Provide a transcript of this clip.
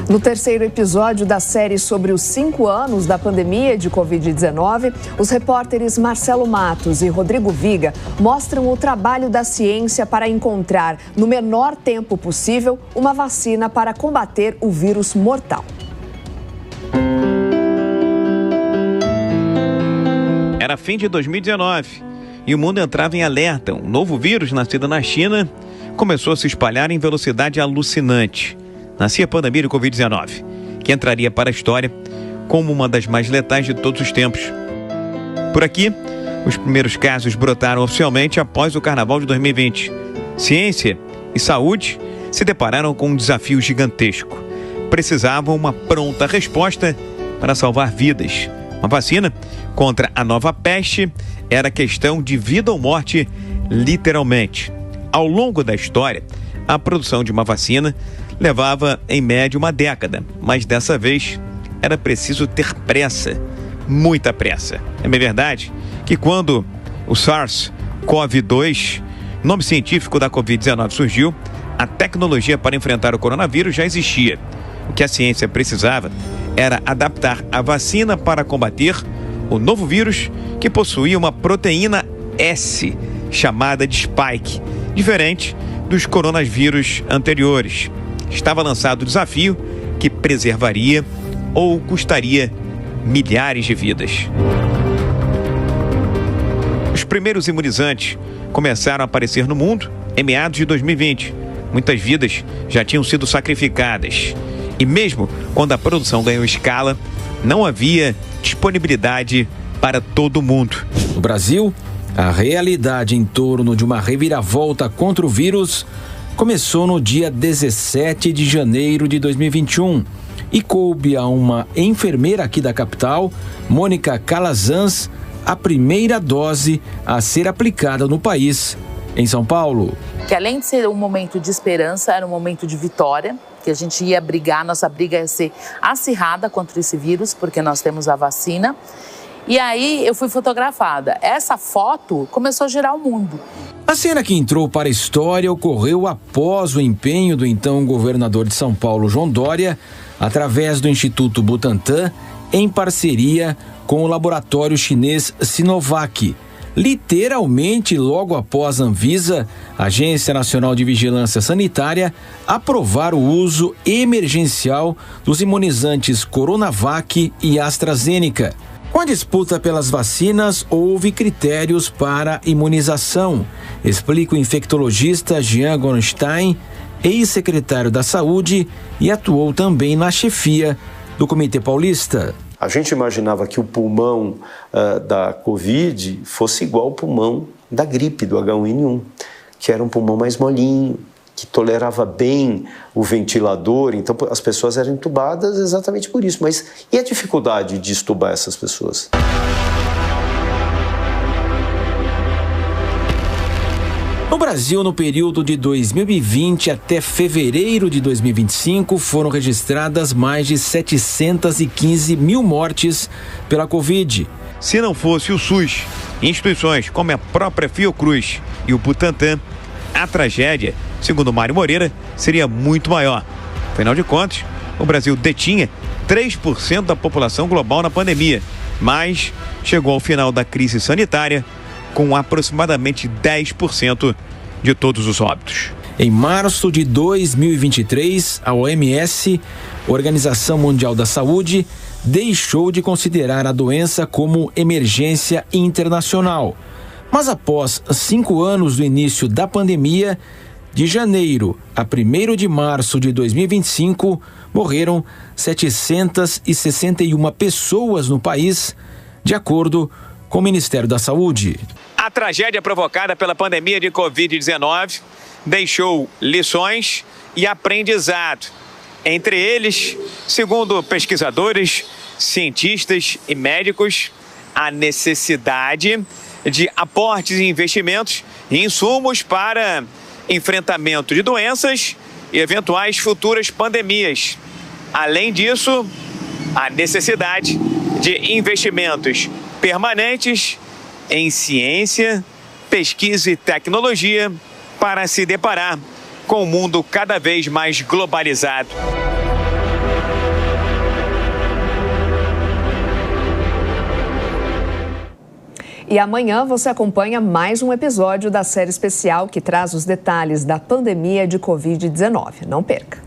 No terceiro episódio da série sobre os 5 anos da pandemia de Covid-19, os repórteres Marcelo Matos e Rodrigo Viga mostram o trabalho da ciência para encontrar, no menor tempo possível, uma vacina para combater o vírus mortal. Era fim de 2019 e o mundo entrava em alerta. Um novo vírus nascido na China começou a se espalhar em velocidade alucinante. Nascia a pandemia de Covid-19, que entraria para a história como uma das mais letais de todos os tempos. Por aqui, os primeiros casos brotaram oficialmente após o Carnaval de 2020. Ciência e saúde se depararam com um desafio gigantesco. Precisavam uma pronta resposta para salvar vidas. Uma vacina contra a nova peste era questão de vida ou morte, literalmente. Ao longo da história, a produção de uma vacina levava, em média, uma década, mas dessa vez era preciso ter pressa, muita pressa. É bem verdade que quando o SARS-CoV-2, nome científico da Covid-19, surgiu, a tecnologia para enfrentar o coronavírus já existia. O que a ciência precisava era adaptar a vacina para combater o novo vírus que possuía uma proteína S, chamada de spike, diferente dos coronavírus anteriores. Estava lançado o desafio que preservaria ou custaria milhares de vidas. Os primeiros imunizantes começaram a aparecer no mundo em meados de 2020. Muitas vidas já tinham sido sacrificadas. E mesmo quando a produção ganhou escala, não havia disponibilidade para todo mundo. No Brasil, a realidade em torno de uma reviravolta contra o vírus começou no dia 17 de janeiro de 2021 e coube a uma enfermeira aqui da capital, Mônica Calazans, a primeira dose a ser aplicada no país, em São Paulo. Que além de ser um momento de esperança, era um momento de vitória, que a gente ia brigar, nossa briga ia ser acirrada contra esse vírus, porque nós temos a vacina. E aí eu fui fotografada. Essa foto começou a girar o mundo. A cena que entrou para a história ocorreu após o empenho do então governador de São Paulo, João Dória, através do Instituto Butantan, em parceria com o laboratório chinês Sinovac. Literalmente, logo após a Anvisa, Agência Nacional de Vigilância Sanitária, aprovar o uso emergencial dos imunizantes Coronavac e AstraZeneca. Com a disputa pelas vacinas, houve critérios para imunização, explica o infectologista Jean Gorenstein, ex-secretário da Saúde e atuou também na chefia do Comitê Paulista. A gente imaginava que o pulmão da Covid fosse igual ao pulmão da gripe, do H1N1, que era um pulmão mais molinho, que tolerava bem o ventilador, então as pessoas eram entubadas exatamente por isso. Mas e a dificuldade de extubar essas pessoas? No Brasil, no período de 2020 até fevereiro de 2025, foram registradas mais de 715 mil mortes pela Covid. Se não fosse o SUS, instituições como a própria Fiocruz e o Butantan, a tragédia, segundo Mário Moreira, seria muito maior. Afinal de contas, o Brasil detinha 3% da população global na pandemia, mas chegou ao final da crise sanitária com aproximadamente 10% de todos os óbitos. Em março de 2023, a OMS, Organização Mundial da Saúde, deixou de considerar a doença como emergência internacional. Mas após 5 anos do início da pandemia, de janeiro a 1º de março de 2025, morreram 761 pessoas no país, de acordo com o Ministério da Saúde. A tragédia provocada pela pandemia de Covid-19 deixou lições e aprendizado. Entre eles, segundo pesquisadores, cientistas e médicos, a necessidade de aportes e investimentos em insumos para enfrentamento de doenças e eventuais futuras pandemias. Além disso, a necessidade de investimentos permanentes em ciência, pesquisa e tecnologia para se deparar com um mundo cada vez mais globalizado. E amanhã você acompanha mais um episódio da série especial que traz os detalhes da pandemia de Covid-19. Não perca!